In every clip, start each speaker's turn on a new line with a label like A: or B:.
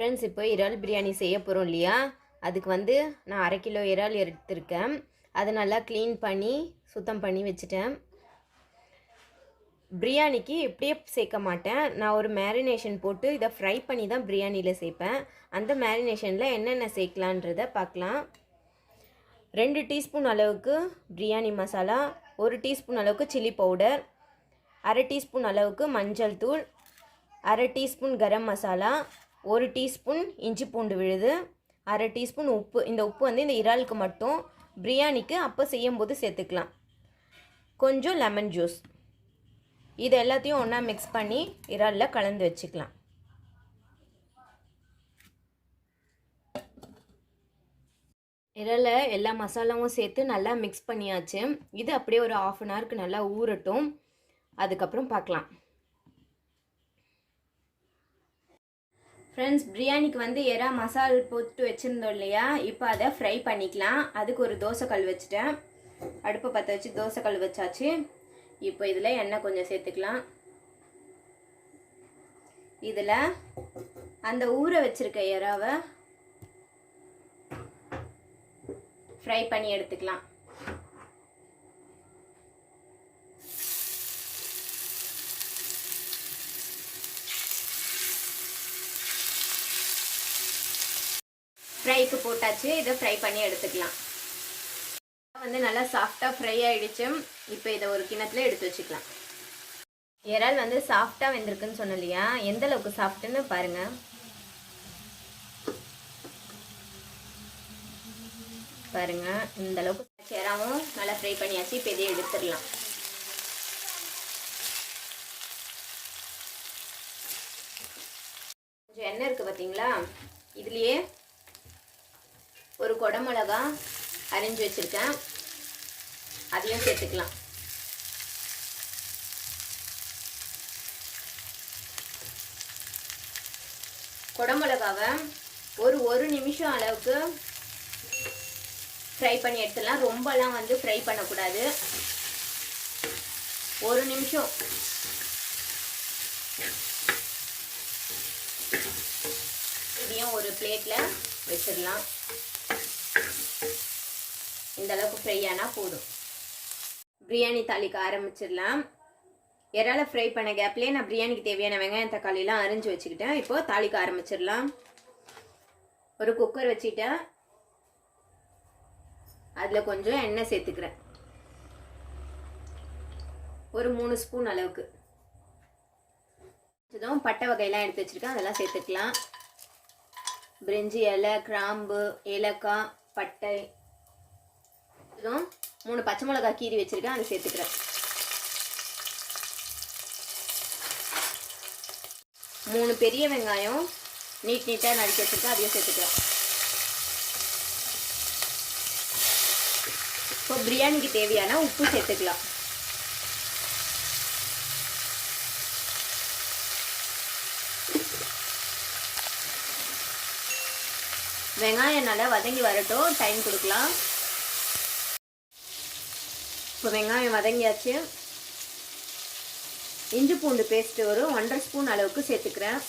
A: Friends, இப்போ இறால் பிரியாணி செய்ய போகிறோம் இல்லையா? அதுக்கு வந்து நான் 1/2 கிலோ இறால் எடுத்திருக்கேன். அதை நல்லா க்ளீன் பண்ணி சுத்தம் பண்ணி வச்சுட்டேன். பிரியாணிக்கு இப்படியே சேர்க்க மாட்டேன். நான் ஒரு மேரினேஷன் போட்டு இதை ஃப்ரை பண்ணி தான் பிரியாணியில் சேர்ப்பேன். அந்த மேரினேஷனில் என்னென்ன சேர்க்கலான்றதை பார்க்கலாம். 2 டீஸ்பூன் அளவுக்கு பிரியாணி மசாலா, 1 டீஸ்பூன் அளவுக்கு சில்லி பவுடர், 1/2 டீஸ்பூன் அளவுக்கு மஞ்சள் தூள், 1/2 டீஸ்பூன் கரம் மசாலா, 1 டீஸ்பூன் இஞ்சி பூண்டு விழுது, 1/2 டீஸ்பூன் உப்பு. இந்த உப்பு வந்து இந்த இறாலுக்கு மட்டும், பிரியாணிக்கு அப்போ செய்யும்போது சேர்த்துக்கலாம். கொஞ்சம் லெமன் ஜூஸ். இது எல்லாத்தையும் ஒன்றா மிக்ஸ் பண்ணி இறாலில் கலந்து வச்சுக்கலாம். இறாலில் எல்லா மசாலாவும் சேர்த்து நல்லா மிக்ஸ் பண்ணியாச்சு. இது அப்படியே ஒரு 1/2 அன் ஹவருக்கு நல்லா ஊறட்டும். அதுக்கப்புறம் பார்க்கலாம். ஃப்ரெண்ட்ஸ், பிரியாணிக்கு வந்து எறா மசால் போட்டு வச்சுருந்தோம் இல்லையா? இப்போ அதை ஃப்ரை பண்ணிக்கலாம். அதுக்கு ஒரு தோசைக்கல் வச்சுட்டேன். அடுப்பை பற்ற வச்சு தோசைக்கல் வச்சாச்சு. இப்போ இதில் எண்ணெய் கொஞ்சம் சேர்த்துக்கலாம். இதில் அந்த ஊற வச்சுருக்க எறாவை ஃப்ரை பண்ணி எடுத்துக்கலாம். ஃப்ரைக்கு போட்டாச்சு. இதை ஃப்ரை பண்ணி எடுத்துக்கலாம். வந்து நல்லா சாஃப்டாக ஃப்ரை ஆகிடுச்சு. இப்போ இதை ஒரு கிண்ணத்தில் எடுத்து வச்சுக்கலாம். இறால் வந்து சாஃப்டாக வெந்திருக்குன்னு சொன்னேன் இல்லையா? எந்த அளவுக்கு சாஃப்ட்டுன்னு பாருங்கள். பாருங்கள், இந்த அளவுக்கு இறாவும் நல்லா ஃப்ரை பண்ணியாச்சு. இப்போ இதை எடுத்துடலாம். கொஞ்சம் எண்ணெய் இருக்குது பார்த்தீங்களா? இதுலேயே ஒரு குடமிளகா அரிஞ்சு வச்சுருக்கேன், அதையும் சேர்த்துக்கலாம். குடமிளகாவை ஒரு நிமிஷம் அளவுக்கு ஃப்ரை பண்ணி எடுத்துடலாம். ரொம்பலாம் வந்து ஃப்ரை பண்ணக்கூடாது. 1 நிமிஷம். இதையும் ஒரு பிளேட்டில் வச்சிடலாம். இந்த அளவுக்கு ஃப்ரை ஆனால் போதும். பிரியாணி தாளிக்க ஆரம்பிச்சிடலாம். இறாலை ஃப்ரை பண்ண கேப்லேயே நான் பிரியாணிக்கு தேவையான வெங்காயம் தக்காளிலாம் அரிஞ்சு வச்சுக்கிட்டேன். இப்போது தாளிக்க ஆரம்பிச்சிடலாம். ஒரு குக்கர் வச்சுட்டேன். அதில் கொஞ்சம் எண்ணெய் சேர்த்துக்கிறேன். ஒரு 3 ஸ்பூன் அளவுக்கு. இதுவும் பட்டை வகையெல்லாம் எடுத்து வச்சுருக்கேன், அதெல்லாம் சேர்த்துக்கலாம். பிரிஞ்சி இலை, கிராம்பு, ஏலக்காய், பட்டை, இதுவும் 3 பச்சை மிளகாய் கீரி வச்சுருக்கேன், அதை சேர்த்துக்கிறேன். 3 பெரிய வெங்காயம் நீட்டாக நறுக்கி வச்சுருக்கேன், அதையும் சேர்த்துக்கிறேன். இப்போ பிரியாணிக்கு தேவையான உப்பு சேர்த்துக்கலாம். வெங்காயம் நல்லா வதங்கி வரட்டும், டைம் கொடுக்கலாம். இப்போ வெங்காயம் வதங்கியாச்சு. இஞ்சி பூண்டு பேஸ்ட்டு ஒரு 1/2 ஸ்பூன் அளவுக்கு சேர்த்துக்கிறேன்.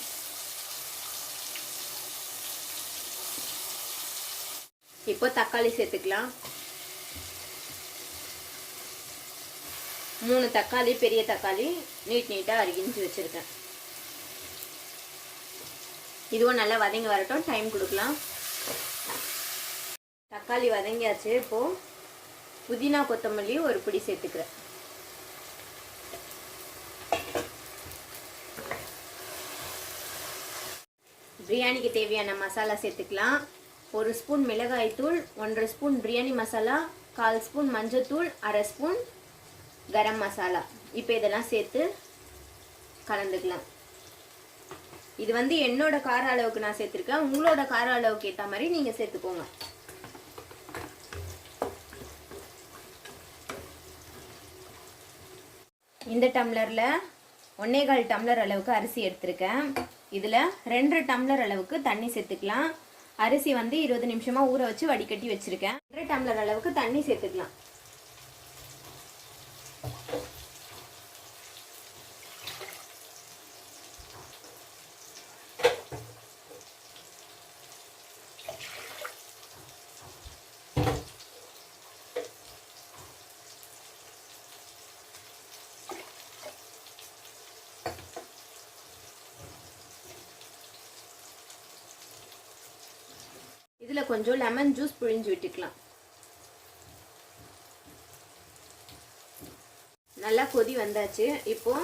A: இப்போ தக்காளி சேர்த்துக்கலாம். 3 தக்காளி, பெரிய தக்காளி நீட்டாக அரிஞ்சு வச்சுருக்கேன். இதுவும் நல்லா வதங்கி வரட்டும், டைம் கொடுக்கலாம். தக்காளி வதங்கியாச்சு. இப்போது புதினா கொத்தமல்லி ஒரு பிடி சேர்த்துக்கிறேன். பிரியாணிக்கு தேவையான மசாலா சேர்த்துக்கலாம். 1 ஸ்பூன் மிளகாய்த்தூள், 1/2 ஸ்பூன் பிரியாணி மசாலா, 1/4 ஸ்பூன் மஞ்சள்தூள், 1/2 ஸ்பூன் கரம் மசாலா. இப்போ இதெல்லாம் சேர்த்து கலந்துக்கலாம். இது வந்து என்னோட கார அளவுக்கு நான் சேர்த்துருக்கேன். உங்களோட கார அளவுக்கு ஏற்ற மாதிரி நீங்கள் சேர்த்துக்கோங்க. இந்த டம்ளரில் 1.25 டம்ளர் அளவுக்கு அரிசி எடுத்திருக்கேன். இதில் 2 டம்ளர் அளவுக்கு தண்ணி சேர்த்துக்கலாம். அரிசி வந்து 20 நிமிஷமாக ஊற வச்சு வடிகட்டி வச்சுருக்கேன். 2 டம்ளர் அளவுக்கு தண்ணி சேர்த்துக்கலாம். இதில் கொஞ்சம் லெமன் ஜூஸ் பிழிஞ்சு விட்டுக்கலாம். நல்லா கொதி வந்தாச்சு. இப்போ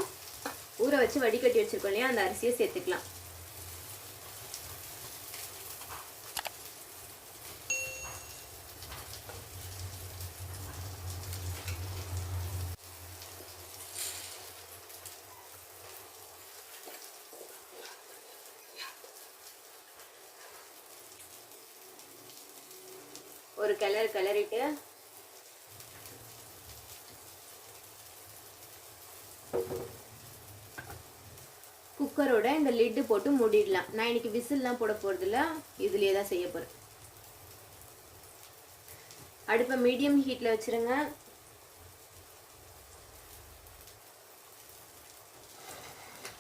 A: ஊற வச்சு வடிகட்டி வச்சிருக்கோம் இல்லையா, அந்த அரிசியை சேர்த்துக்கலாம். ஒரு கிளறிட்டு குக்கரோட இந்த லிட்டு போட்டு மூடிடலாம். நான் இன்னைக்கு விசில்லாம் போட போறதில்ல, இதுலயே தான் செய்ய போறேன். அடுப்பை மீடியம் ஹீட்ல வச்சிருங்க.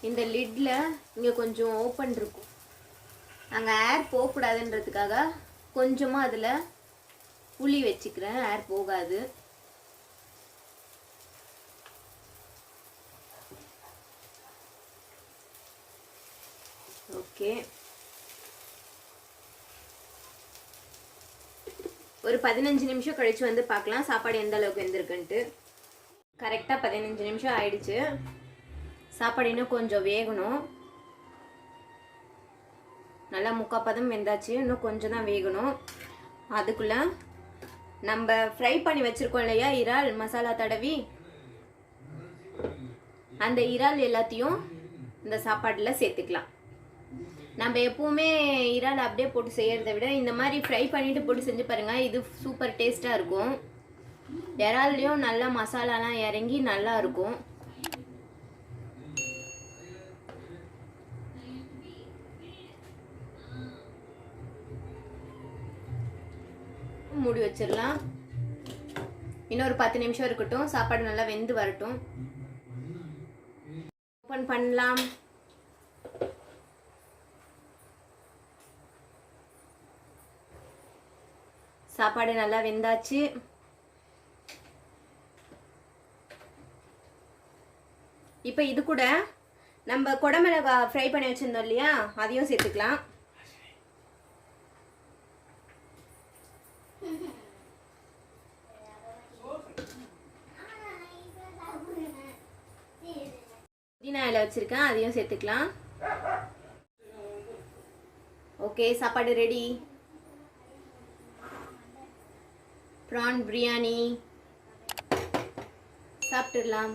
A: இந்த லிட்ல இங்க கொஞ்சம் ஓப்பன் இருக்கும், அங்க ஏர் போகக்கூடாதுன்றதுக்காக கொஞ்சமா அதுல புளி வச்சுக்கிறேன், ஏர் போகாது. ஓகே, ஒரு 15 நிமிஷம் கழிச்சு வந்து பார்க்கலாம் சாப்பாடு எந்த அளவுக்கு வெந்திருக்குன்ட்டு. கரெக்டாக 15 நிமிஷம் ஆயிடுச்சு. சாப்பாடு இன்னும் கொஞ்சம் வேகணும். நல்லா 3/4 பதம் வெந்தாச்சு, இன்னும் கொஞ்சம் தான் வேகணும். அதுக்குள்ள நம்ம ஃப்ரை பண்ணி வச்சிருக்கோம் இல்லையா இறால், மசாலா தடவி, அந்த இறால் எல்லாத்தையும் இந்த சாப்பாட்டில் சேர்த்துக்கலாம். நம்ம எப்பவுமே இறால் அப்படியே போட்டு செய்யறதை விட இந்த மாதிரி ஃப்ரை பண்ணிட்டு போட்டு செஞ்சு பாருங்க, இது சூப்பர் டேஸ்டா இருக்கும். இறால்லையும் நல்லா மசாலாலாம் இறங்கி நல்லா இருக்கும். மூடி வச்சிடலாம். இன்னொரு 10 நிமிஷம் இருக்கட்டும், சாப்பாடு நல்லா வெந்து வரட்டும். ஓப்பன் பண்ணலாம். சாப்பாடு நல்லா வெந்தாச்சு. இப்போ இது கூட நம்ம குடமிளகாய் ஃப்ரை பண்ணி வச்சிருந்தோம் இல்லையா, அதையும் சேர்த்துக்கலாம். புதினா இலை வச்சிருக்கேன், அதையும் சேர்த்துக்கலாம். ஓகே, சாப்பாடு ரெடி. ப்ரான் பிரியாணி சாப்பிட்டுடலாம்.